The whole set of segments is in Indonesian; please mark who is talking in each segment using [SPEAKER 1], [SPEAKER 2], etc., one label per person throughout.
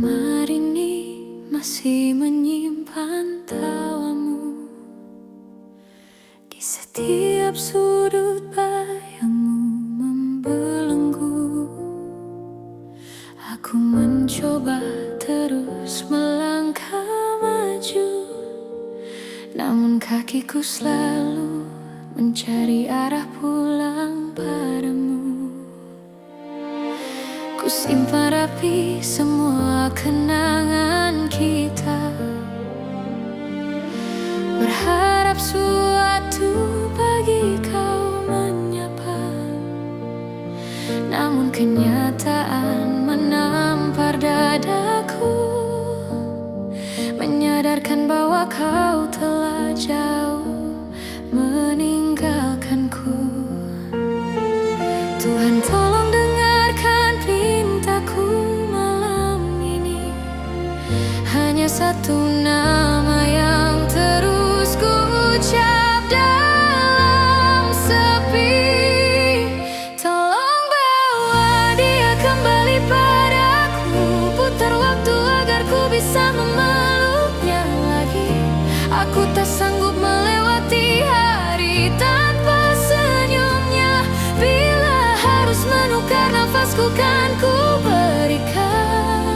[SPEAKER 1] Kamar ini masih menyimpan tawamu. Di setiap sudut bayangmu membelenggu. Aku mencoba terus melangkah maju, namun kakiku selalu mencari arah pulang padamu. Ku simpan rapi semua kenangan kita, berharap suatu pagi kau menyapa. Namun kenyataan menampar dadaku, menyadarkan bahwa kau telah jauh meninggalkanku. Tuhan, tolong dengarkan pintaku malam ini. Hanya satu nama yang terus ku ucap dalam sepi. Tolong bawa dia kembali padaku, putar waktu agar ku bisa memeluknya lagi. Aku tak sanggup melewati hari tanpa senyumnya. Bila harus menukar nafasku kan ku berikan,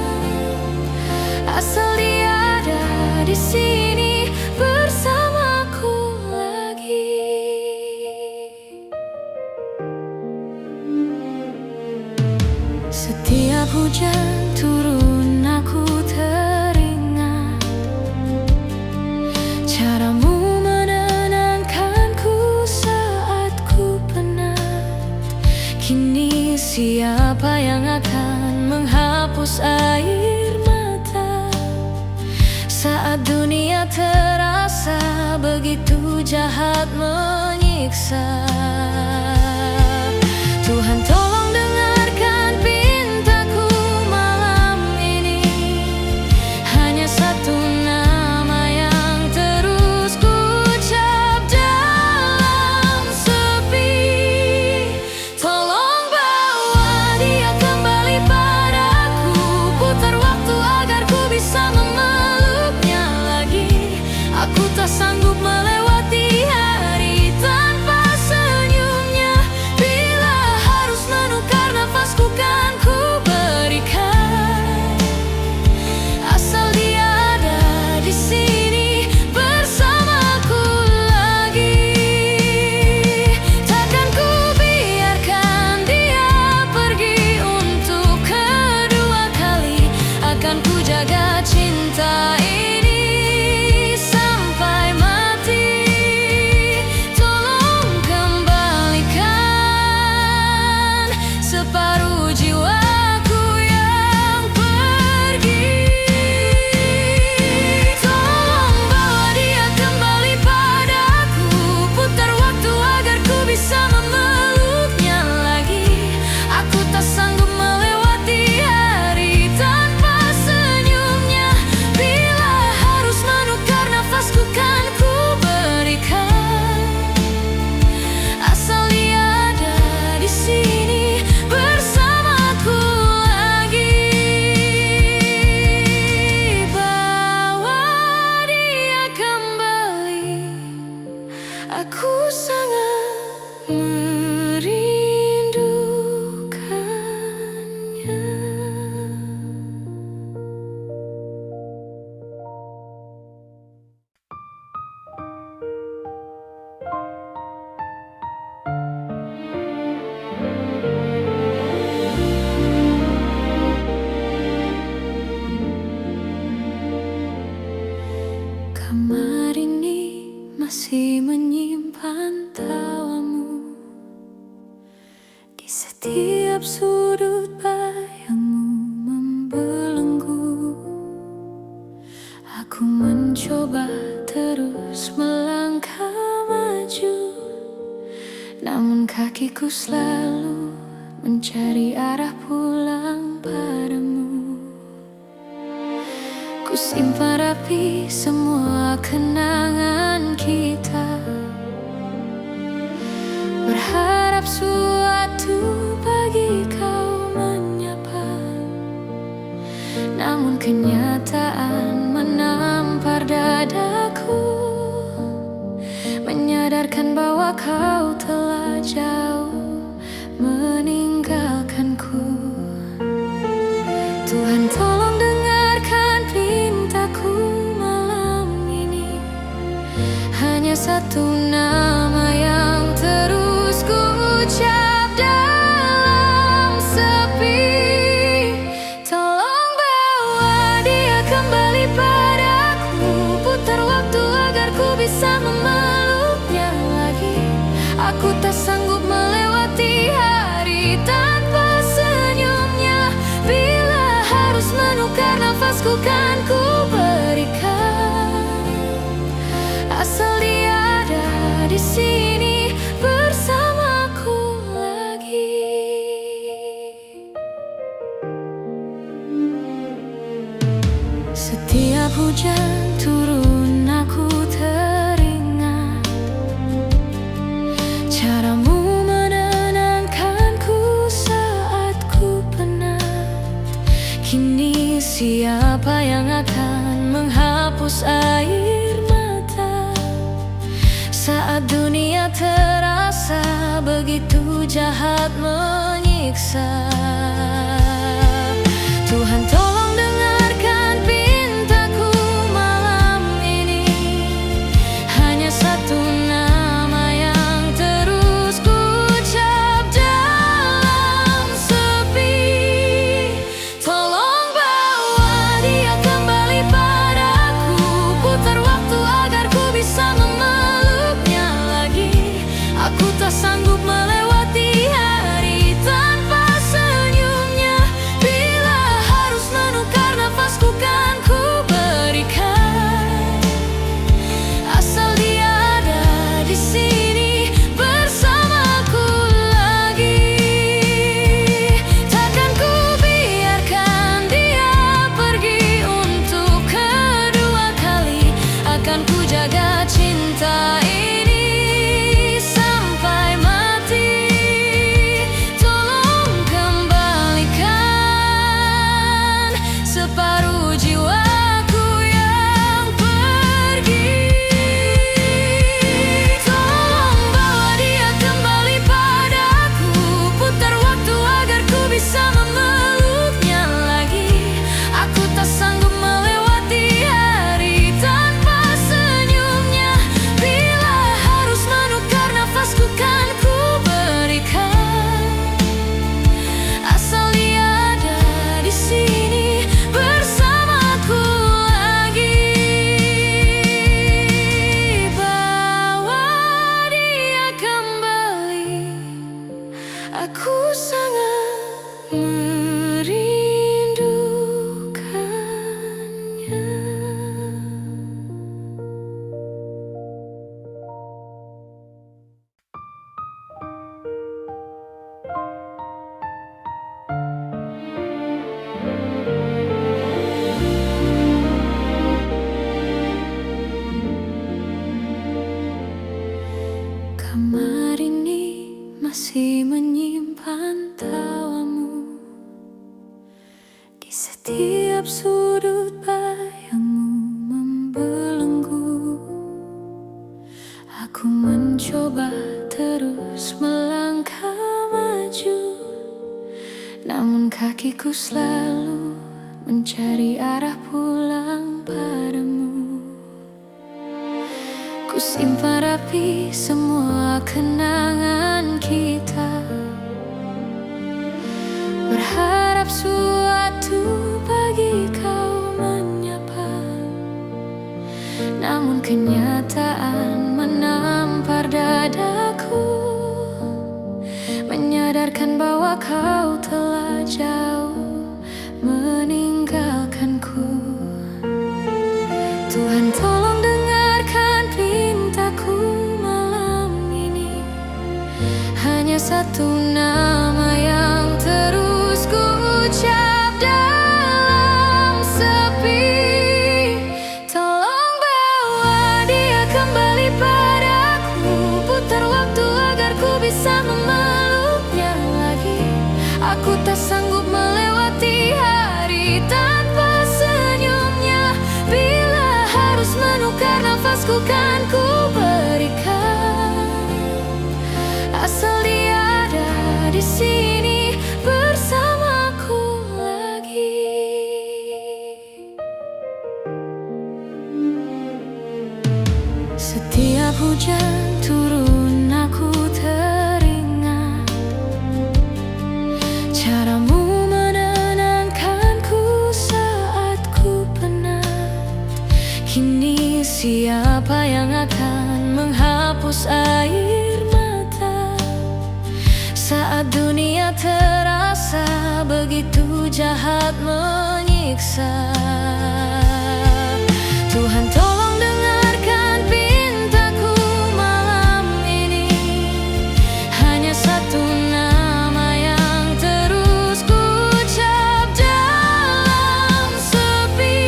[SPEAKER 1] asal dia ada di sini bersamaku lagi. Setiap hujan turun aku teringat caramu menenangkanku saat ku penat. Kini siapa yang akan menghapus air mata saat dunia terasa begitu jahat menyiksa? Tuhan, tolong dengarkan pintaku malam ini. Hanya satu nama yang terus ku ucap dalam sepi. Tolong bawa dia kembali padaku, putar waktu agar ku bisa memeluknya lagi. Aku tak sanggup melewati hari tanpa senyumnya. Bila harus menukar nafasku kan ku berikan, asal dia ada di sini bersamaku lagi. Takkan ku biarkan dia pergi untuk kedua kali. Akan ku jaga cinta ini sampai mati. Tolong kembalikan separuh jiwaku yang pergi. Tolong bawa dia kembali padaku, putar waktu agar ku bisa memeluknya lagi. Aku tak sanggup melewati hari tanpa senyumnya. Bila harus menukar nafasku kan ku berikan, asal dia ada di sini bersamaku lagi. Bawa dia kembali, aku sangat merindukannya. Kamar ini masih menyimpan tawamu. Di setiap sudut bayangmu membelenggu. Aku mencoba terus melangkah maju, namun kakiku selalu mencari arah pulang padamu. Ku simpan rapi semua kenangan kita, berharap suatu pagi kau menyapa. Namun Namun kenyataan menampar dadaku, menyadarkan bahwa kau telah jauh meninggalkanku. Tuhan, tolong dengarkan pintaku malam ini. Hanya satu nama yang terus ku ucap dalam sepi. Tolong bawa dia kembali padaku, putar waktu agar ku bisa memeluknya lagi. Aku tak sanggup melewati hari tanpa senyumnya. Bila harus menukar nafasku kan ku berikan, asal dia ada di sini bersamaku lagi. Setiap hujan turun aku teringat caramu menenangkanku saat ku penat. Kini siapa yang akan menghapus air mata saat dunia terasa begitu jahat menyiksa? Tuhan, tolong dengarkan pintaku malam ini. Hanya satu nama yang terus ku ucap dalam sepi. Tolong bawa dia kembali padaku, putar waktu agar ku bisa memeluknya lagi. Aku tak sanggup melewati hari tanpa senyumnya. Bila harus menukar nafasku kan ku berikan, asal dia ada di sini bersamaku lagi. Takkan ku biarkan dia pergi untuk kedua kali. Akan ku jaga cinta ini sampai mati. Tolong kembalikan separuh jiwaku yang pergi. Tolong bawa dia kembali padaku, putar waktu agar ku bisa memeluknya lagi. Aku tak sanggup melewati hari tanpa senyumnya. Bila harus menukar nafasku kan ku berikan, asal dia ada di sini bersamaku lagi. Bawa dia kembali, aku sangat merindukannya. Kamar ini masih menyimpan tawamu. Di setiap sudut bayangmu membelenggu. Aku mencoba terus melangkah maju, namun kakiku selalu mencari arah pulang padamu. Ku simpan rapi semua kenangan kita, berharap suatu pagi kau menyapa. Namun kenyataan menampar dadaku, menyadarkan bahwa kau telah jauh meninggalkanku. Tuhan, tolong dengarkan pintaku malam ini. Hanya satu nama yang terus ku ucap dalam sepi. Tolong bawa dia kembali padaku, putar waktu agar ku bisa memeluknya lagi. Aku tak sanggup melewati hari tanpa Setiap hujan turun aku teringat caramu menenangkanku saat ku penat. Kini siapa yang akan menghapus air mata saat dunia terasa begitu jahat menyiksa. Tuhan tolong dengarkan pintaku malam ini. Hanya satu nama yang terus ku ucap dalam sepi.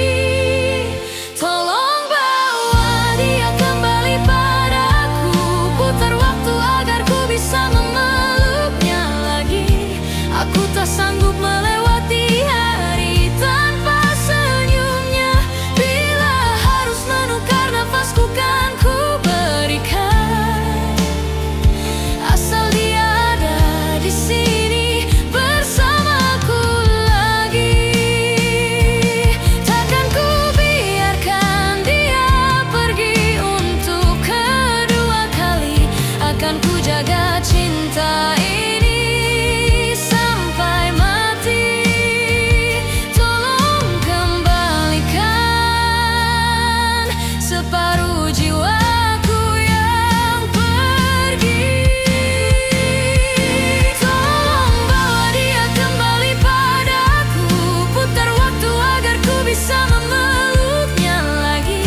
[SPEAKER 1] Tolong bawa dia kembali padaku. Putar waktu agar ku bisa memeluknya lagi. Aku tak sanggup melewati hari tanpa senyumnya. Bila harus menukar nafasku kan ku berikan, asal dia ada di sini bersamaku lagi. Takkan ku biarkan dia pergi untuk kedua kali. Akan ku jaga cinta ini sampai mati. Tolong kembalikan separuh jiwaku yang pergi. Tolong bawa dia kembali padaku. Putar waktu agar ku bisa memeluknya lagi.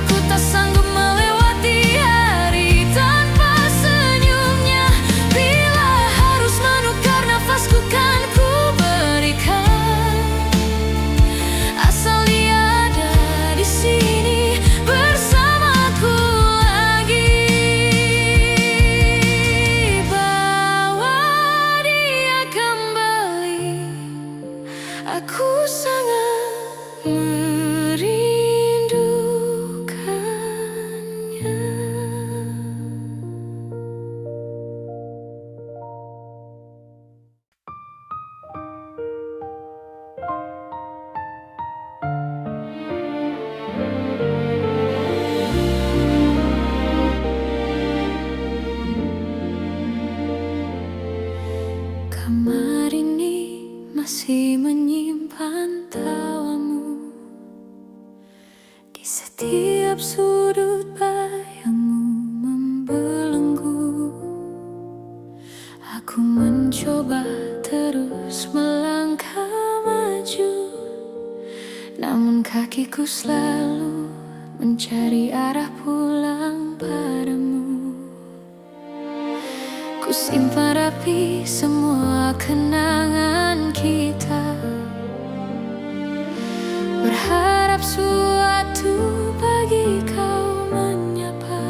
[SPEAKER 1] Aku tak sanggup melewati hari tanpa senyumnya. Bila harus menukar nafasku kan ku berikan, asal dia ada di sini bersamaku lagi. Bawa dia kembali, aku sangat merindukannya. Kamar ini masih menyimpan tawamu. Di setiap sudut bayangmu membelenggu. Aku mencoba terus melangkah maju, namun kakiku selalu mencari arah pulang padamu. Ku simpan rapi semua kenangan kita, berharap suatu pagi kau menyapa.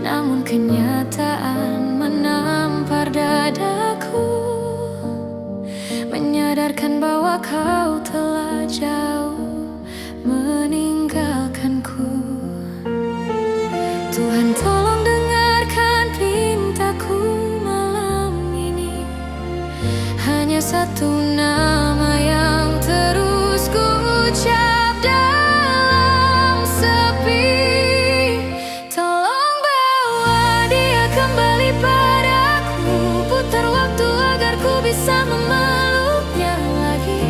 [SPEAKER 1] Namun kenyataan menampar dadaku, menyadarkan bahwa kau telah jauh meninggalkanku. Tuhan tolong dengarkan pintaku malam ini. Hanya satu nama yang terus ku ucap dalam sepi. Tolong bawa dia kembali padaku. Putar waktu agar ku bisa memeluknya lagi.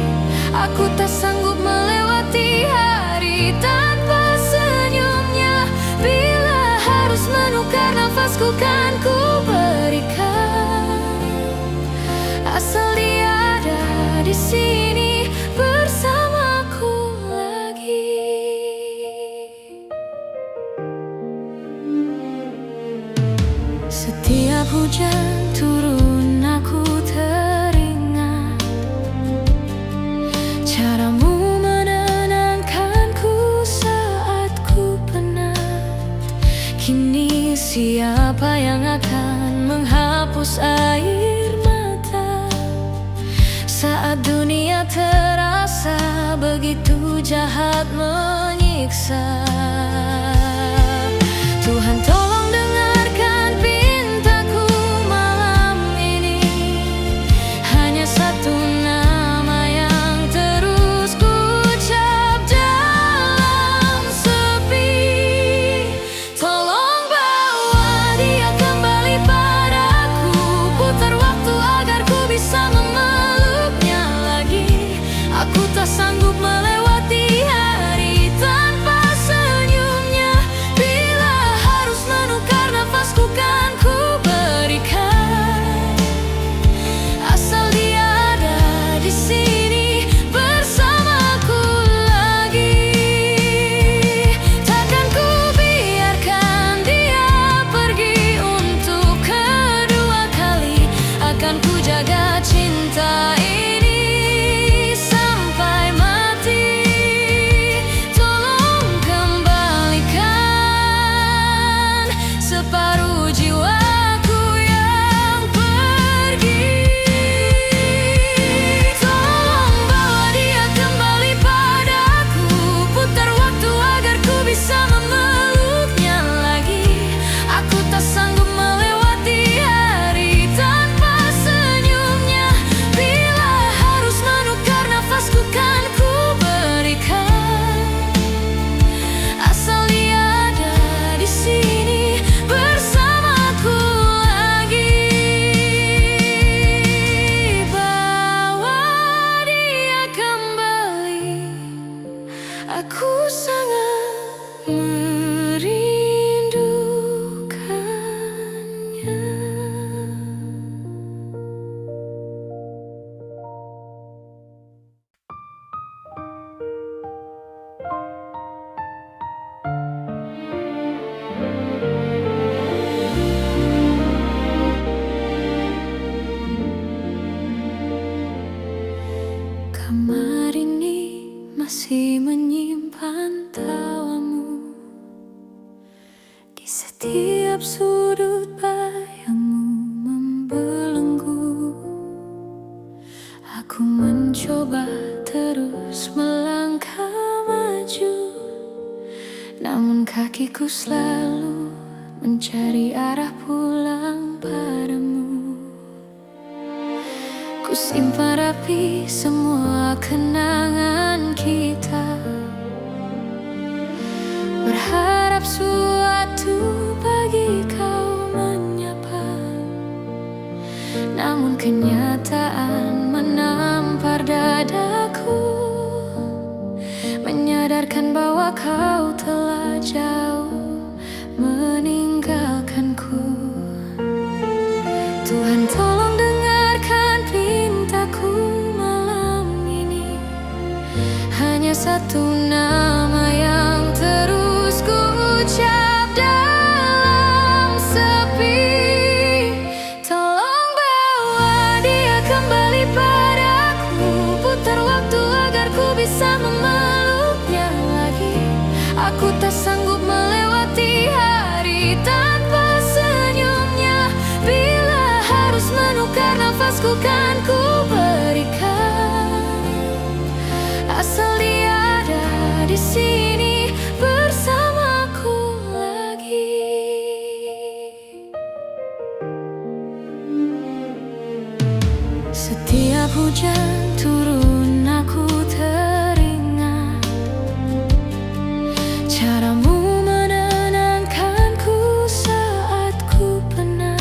[SPEAKER 1] Aku tak sanggup melewati hari tanpa senyumnya. Bila harus menukar nafasku kan ku berikan, asal dia ada di sini bersamaku lagi. Setiap hujan turun aku teringat caramu menenangkanku saat ku penat. Kini siapa yang akan menghapus air mata saat dunia terasa begitu jahat menyiksa. Tuhan tolong dengarkan pintaku malam ini. Hanya satu nama yang terus ku ucap dalam sepi. sanggup melewati hari tanpa senyumnya. Bila harus menukar nafasku kan ku berikan, asal dia ada di sini bersamaku lagi. Takkan ku biarkan dia pergi untuk kedua kali. Akan ku jaga cinta ini sampai mati. Tolong kembalikan separuh jiwaku yang pergi. Tolong bawa dia kembali padaku. Putar waktu agar ku bisa memeluknya lagi. Aku tak sanggup melewati hari tanpa senyumnya. Bila harus menukar nafasku kan ku berikan, asal dia ada di sini bersamaku lagi. Bawa dia kembali, aku sangat merindukannya. Kamar ini masih menyimpan tawamu. Di setiap sudut bayangmu membelenggu. Aku mencoba terus melangkah maju, namun kakiku selalu mencari arah pulang padamu. Ku simpan rapi semua kenangan kita, berharap suatu pagi kau menyapa. Namun kenyataan menampar dadaku, menyadarkan bahwa kau telah jauh meninggalkanku. Tuhan tolong dengarkan pintaku malam ini. Hanya satu nama yang terus ku ucap dalam sepi. Tolong bawa dia kembali padaku. Putar waktu agar ku bisa memeluknya lagi. Aku tak sanggup melewati hari tanpa senyumnya. Bila harus menukar nafasku kan ku berikan, asal dia ada di sini bersamaku lagi. Setiap hujan turun aku teringat caramu menenangkanku saat ku penat.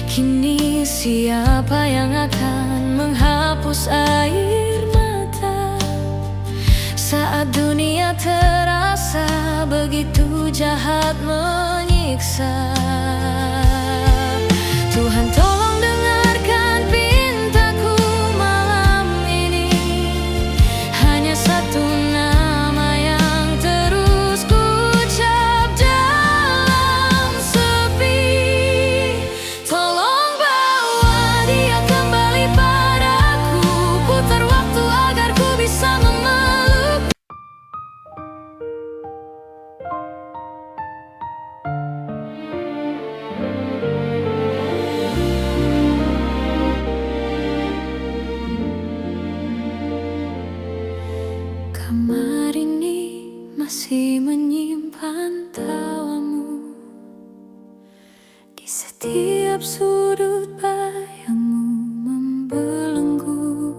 [SPEAKER 1] Kini siapa yang akan menghapus air mata saat dunia terasa begitu jahat menyiksa? Tuhan tolong dengarkan pintaku malam ini. Hanya satu nama yang terus ku ucap dalam sepi. Tolong bawa dia kembali padaku. Putar waktu agar ku bisa memeluk. Kamar ini masih menyimpan tawamu. Di setiap sudut bayangmu membelenggu.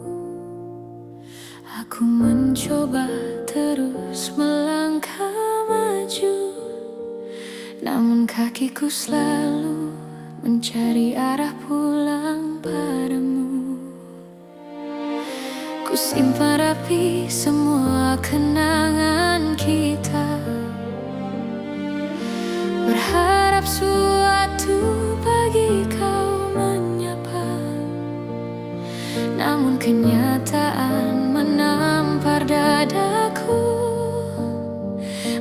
[SPEAKER 1] Aku mencoba terus melangkah maju, namun kakiku selalu mencari arah pulang padamu. Ku simpan rapi semua kenangan kita, berharap suatu pagi kau menyapa. Namun kenyataan menampar dadaku,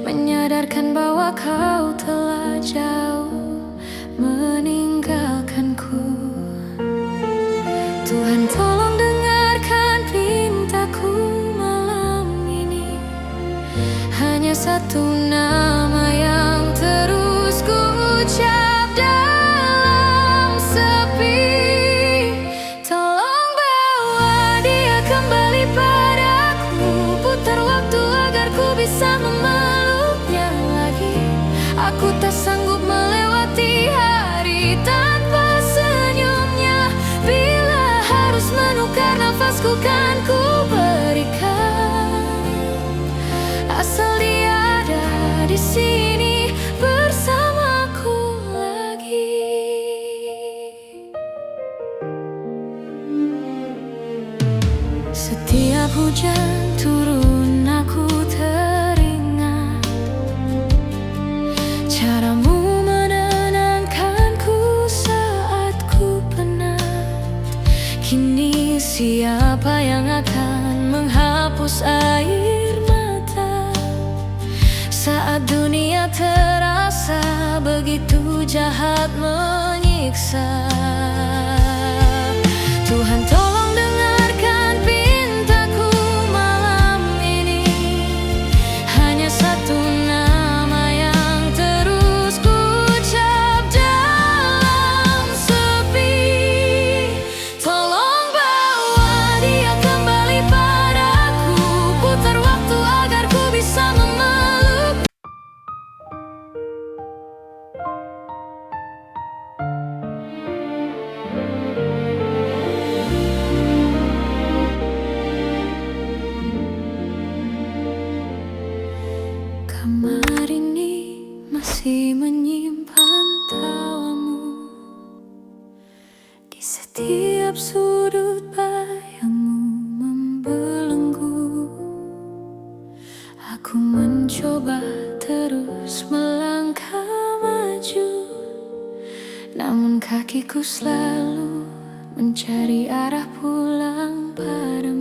[SPEAKER 1] menyadarkan bahwa kau telah jauh meninggalkanku. Tuhan tolong dengarkan pintaku malam ini. Hanya satu nama yang terus ku ucap dalam sepi. Tolong bawa dia kembali padaku, putar waktu agar ku bisa memeluknya lagi. Aku tak sanggup melewati hari tanpa senyumnya. Bila harus menukar nafasku kan ku berikan, asal dia ada di sini bersamaku lagi. Setiap hujan turun aku teringat caramu menenangkanku saat ku penat. Kini siapa yang akan menghapus air mata saat dunia terasa begitu jahat menyiksa? Tuhan tolong dengarkan pintaku malam ini. Hanya satu nama yang terus ku ucap dalam sepi. Tolong bawa dia kembali padaku, putar waktu agar ku bisa memeluk. Kamar ini masih menyimpan tawamu, di setiap sudut bayangmu membelenggu. Aku mencoba terus melangkah maju, namun kakiku selalu mencari arah pulang padamu.